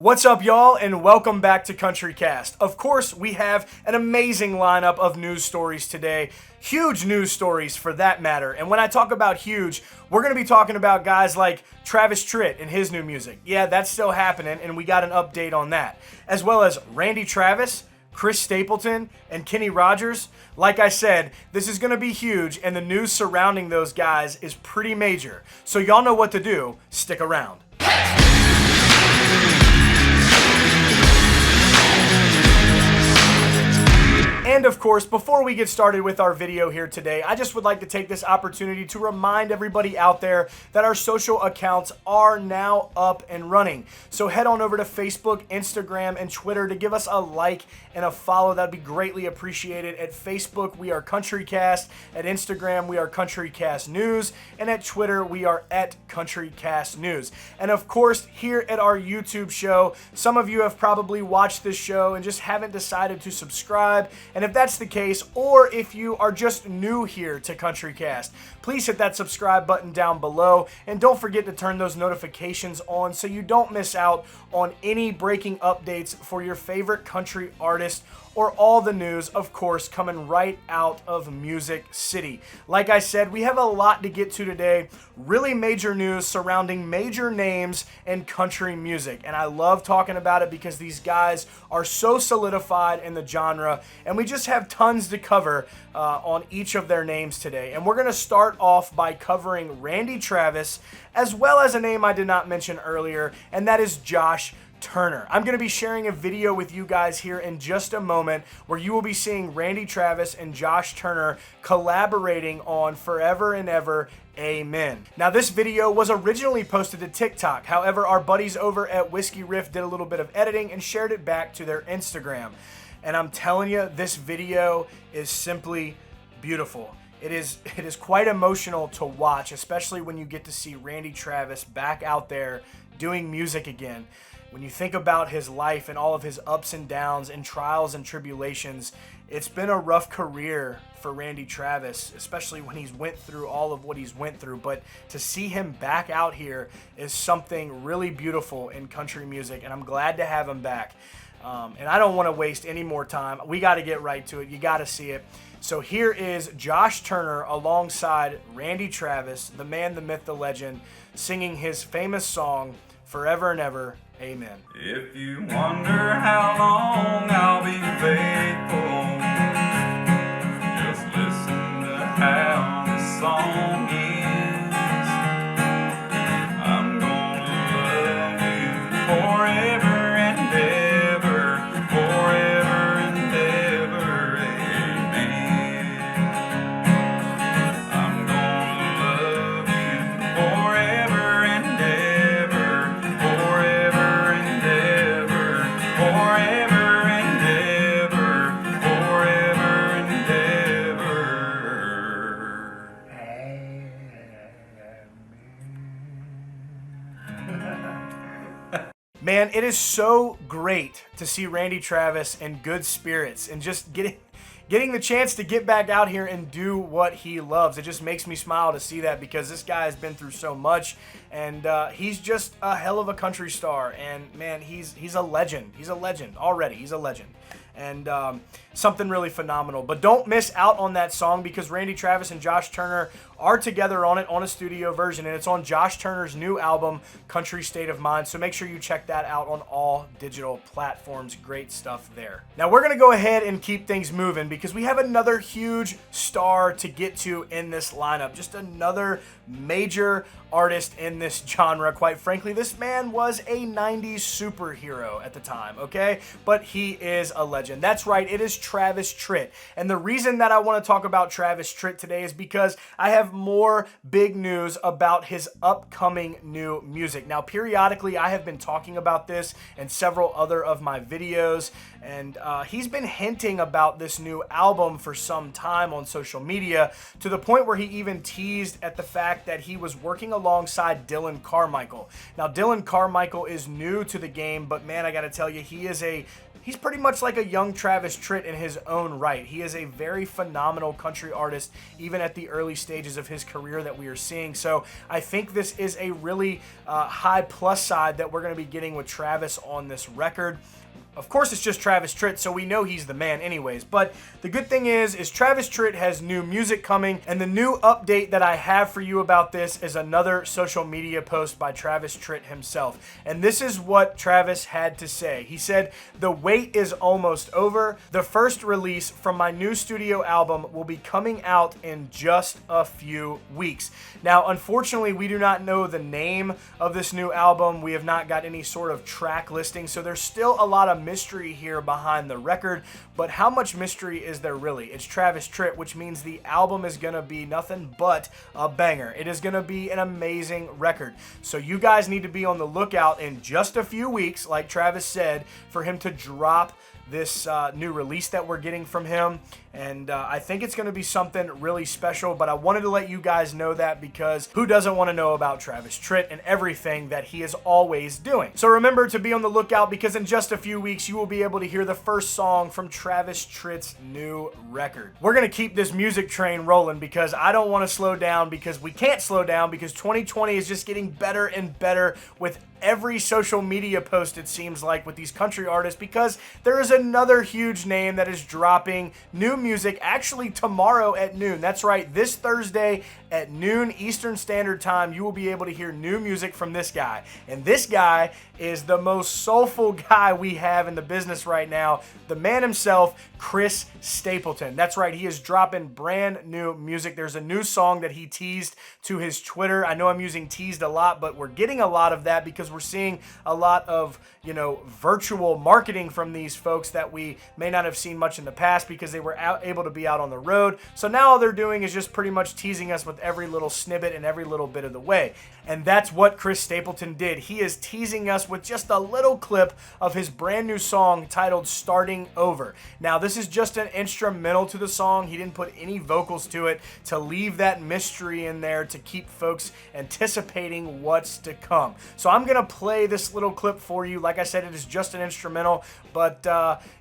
What's up, y'all, and welcome back to CountryCast. Of course, we have an amazing lineup of news stories today. Huge news stories for that matter. And when I talk about huge, we're going to be talking about guys like Travis Tritt and his new music. Yeah, that's still happening, and we got an update on that. As well as Randy Travis, Chris Stapleton, and Kenny Rogers. Like I said, this is going to be huge, and the news surrounding those guys is pretty major. So y'all know what to do. Stick around. And of course, before we get started with our video here today, I just would like to take this opportunity to remind everybody out there that our social accounts are now up and running. So head on over to Facebook, Instagram, and Twitter to give us a like and a follow. That'd be greatly appreciated. At Facebook, we are CountryCast. At Instagram, we are CountryCast News. And at Twitter, we are at CountryCast News. And of course, here at our YouTube show, some of you have probably watched this show and just haven't decided to subscribe. And if that's the case, or if you are just new here to CountryCast, please hit that subscribe button down below. And don't forget to turn those notifications on so you don't miss out on any breaking updates for your favorite country artist or all the news, of course, coming right out of Music City. Like I said, we have a lot to get to today. Really major news surrounding major names in country music. And I love talking about it because these guys are so solidified in the genre. And we just have tons to cover on each of their names today. And we're going to start off by covering Randy Travis, as well as a name I did not mention earlier, and that is Josh Turner. I'm going to be sharing a video with you guys here in just a moment where you will be seeing Randy Travis and Josh Turner collaborating on Forever and Ever, Amen. Now, this video was originally posted to TikTok. However, our buddies over at Whiskey Riff did a little bit of editing and shared it back to their Instagram. And I'm telling you, this video is simply beautiful. It is quite emotional to watch, especially when you get to see Randy Travis back out there doing music again. When you think about his life and all of his ups and downs and trials and tribulations, it's been a rough career for Randy Travis, especially when he's went through all of what he's went through. But to see him back out here is something really beautiful in country music, and I'm glad to have him back. And I don't want to waste any more time. We got to get right to it. You got to see it. So here is Josh Turner alongside Randy Travis, the man, the myth, the legend, singing his famous song, Forever and Ever, Amen. If you wonder how long I'll be faithful, just listen to how this song ends. I'm gonna love you forever and ever, forever and ever, amen. I'm gonna love you forever and ever, forever and ever, forever and ever, forever and ever. Man, it is so great to see Randy Travis in good spirits and just getting the chance to get back out here and do what he loves. It just makes me smile to see that because this guy has been through so much, and he's just a hell of a country star. And man, he's a legend. He's a legend already. He's a legend. And something really phenomenal. But don't miss out on that song because Randy Travis and Josh Turner are together on it on a studio version, and it's on Josh Turner's new album, Country State of Mind. So make sure you check that out on all digital platforms. Great stuff there. Now we're going to go ahead and keep things moving because we have another huge star to get to in this lineup. Just another major artist in this genre. Quite frankly, this man was a 90s superhero at the time, okay? But he is a legend. That's right, it is Travis Tritt. And the reason that I want to talk about Travis Tritt today is because I have more big news about his upcoming new music. Now, periodically, I have been talking about this in several other of my videos, and he's been hinting about this new album for some time on social media, to the point where he even teased at the fact that he was working alongside Dylan Carmichael. Now, Dylan Carmichael is new to the game, but man, I gotta tell you, he's pretty much like a young Travis Tritt in his own right. He is a very phenomenal country artist, even at the early stages of his career that we are seeing. So I think this is a really high plus side that we're going to be getting with Travis on this record. Of course, it's just Travis Tritt, so we know he's the man anyways. But the good thing is Travis Tritt has new music coming, and the new update that I have for you about this is another social media post by Travis Tritt himself. And this is what Travis had to say. He said, "The wait is almost over. The first release from my new studio album will be coming out in just a few weeks." Now, unfortunately, we do not know the name of this new album. We have not got any sort of track listing, so there's still a lot of mystery here behind the record. But how much mystery is there really? It's Travis Tritt, which means the album is going to be nothing but a banger. It is going to be an amazing record. So you guys need to be on the lookout in just a few weeks, like Travis said, for him to drop this new release that we're getting from him. And I think it's going to be something really special, but I wanted to let you guys know that because who doesn't want to know about Travis Tritt and everything that he is always doing? So remember to be on the lookout, because in just a few weeks you will be able to hear the first song from Travis Tritt's new record. We're going to keep this music train rolling because I don't want to slow down, because we can't slow down, because 2020 is just getting better and better with every social media post, it seems like, with these country artists, because there is another huge name that is dropping new music actually tomorrow at noon. That's right, this Thursday at noon Eastern Standard Time, you will be able to hear new music from this guy. And this guy is the most soulful guy we have in the business right now, the man himself, Chris Stapleton. That's right, he is dropping brand new music. There's a new song that he teased to his Twitter. I know I'm using teased a lot, but we're getting a lot of that because we're seeing a lot of, virtual marketing from these folks that we may not have seen much in the past because they were able to be out on the road. So now all they're doing is just pretty much teasing us with every little snippet and every little bit of the way. And that's what Chris Stapleton did. He is teasing us with just a little clip of his brand new song titled Starting Over. Now, this is just an instrumental to the song. He didn't put any vocals to it to leave that mystery in there to keep folks anticipating what's to come. So I'm going to play this little clip for you. Like I said, it is just an instrumental, but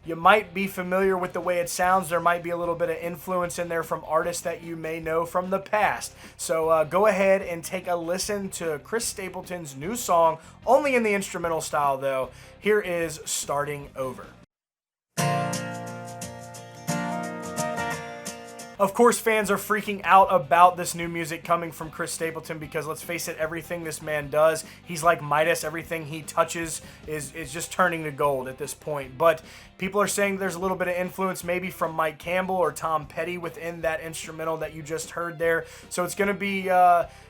you might be familiar with the way it sounds. There might be a little bit of influence in there from artists that you may know from the past. So go ahead and take a listen to Chris Stapleton's new song, only in the instrumental style though. Here is Starting Over. Of course, fans are freaking out about this new music coming from Chris Stapleton because, let's face it, everything this man does, he's like Midas. Everything he touches is just turning to gold at this point. But people are saying there's a little bit of influence maybe from Mike Campbell or Tom Petty within that instrumental that you just heard there. So it's going to be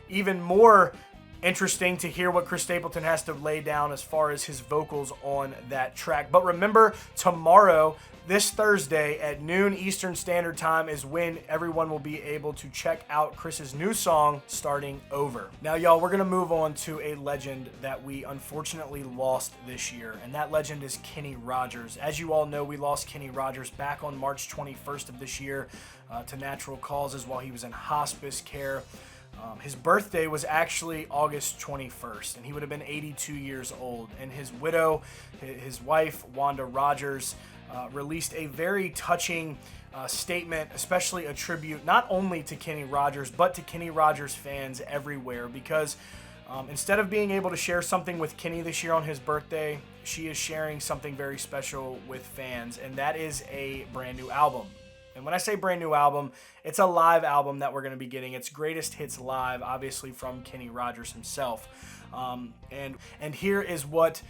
even more interesting to hear what Chris Stapleton has to lay down as far as his vocals on that track. But remember, tomorrow, this Thursday at noon Eastern Standard Time, is when everyone will be able to check out Chris's new song, Starting Over. Now, y'all, we're going to move on to a legend that we unfortunately lost this year, and that legend is Kenny Rogers. As you all know, we lost Kenny Rogers back on March 21st of this year to natural causes while he was in hospice care. His birthday was actually August 21st, and he would have been 82 years old. And his widow, his wife, Wanda Rogers, released a very touching statement, especially a tribute not only to Kenny Rogers, but to Kenny Rogers fans everywhere, because instead of being able to share something with Kenny this year on his birthday, she is sharing something very special with fans, and that is a brand new album. And when I say brand new album, it's a live album that we're going to be getting. It's Greatest Hits Live, obviously from Kenny Rogers himself. And here is what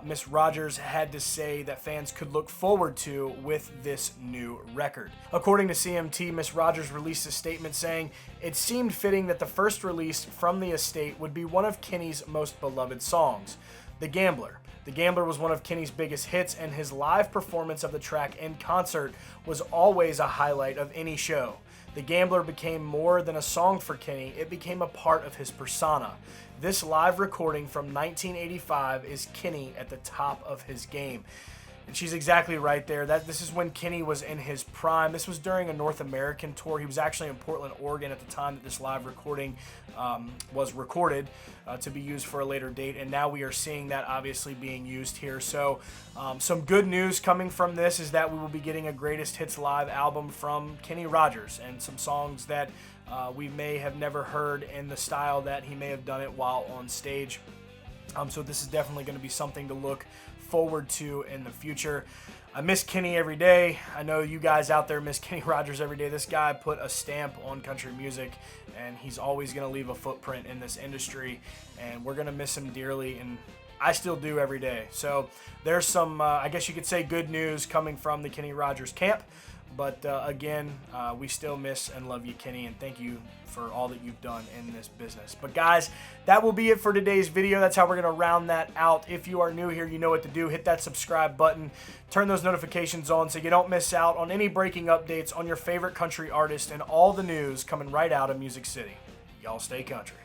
Miss Rogers had to say that fans could look forward to with this new record. According to CMT, Miss Rogers released a statement saying, "It seemed fitting that the first release from the estate would be one of Kenny's most beloved songs, The Gambler. The Gambler was one of Kenny's biggest hits, and his live performance of the track in concert was always a highlight of any show. The Gambler became more than a song for Kenny, it became a part of his persona. This live recording from 1985 is Kenny at the top of his game." And she's exactly right there. This is when Kenny was in his prime. This was during a North American tour. He was actually in Portland, Oregon at the time that this live recording was recorded to be used for a later date. And now we are seeing that obviously being used here. So some good news coming from this is that we will be getting a Greatest Hits Live album from Kenny Rogers and some songs that we may have never heard in the style that he may have done it while on stage. So this is definitely going to be something to look forward to in the future. I miss Kenny every day. I know you guys out there miss Kenny Rogers every day. This guy put a stamp on country music, and he's always going to leave a footprint in this industry, and we're going to miss him dearly, and I still do every day. So there's some, I guess you could say, good news coming from the Kenny Rogers camp. But again, we still miss and love you, Kenny, and thank you for all that you've done in this business. But guys, that will be it for today's video. That's how we're going to round that out. If you are new here, you know what to do. Hit that subscribe button. Turn those notifications on so you don't miss out on any breaking updates on your favorite country artist and all the news coming right out of Music City. Y'all stay country.